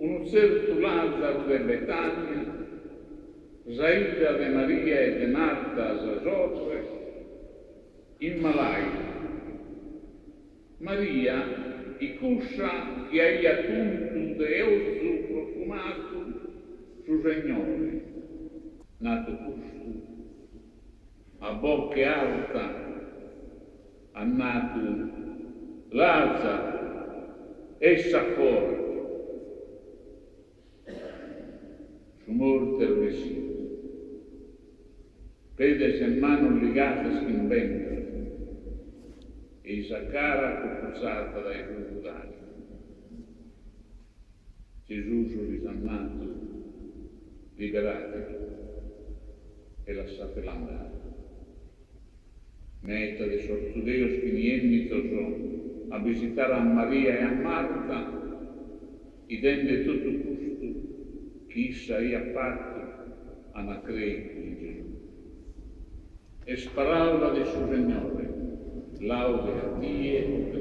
un certo Lazzaro de Betania, saída de Maria e de Marta as outras, inmalaia. Maria, e cussa che aia tunto de euso profumato su Signore, nato custo, a bocca alta, ha nato Lazzaro, essa fuori, su morte il Messia. Vede se mano legata in ventre e sa cara compulsata dai crocodili. Gesù risannato, liberatelo e lasciatelo andare. Meta de sortudeos che niente a visitare a Maria e a Marta e dende tutto questo che essa ha fatto a credere in Gesù. E sparava di suo Signore, laude a Dio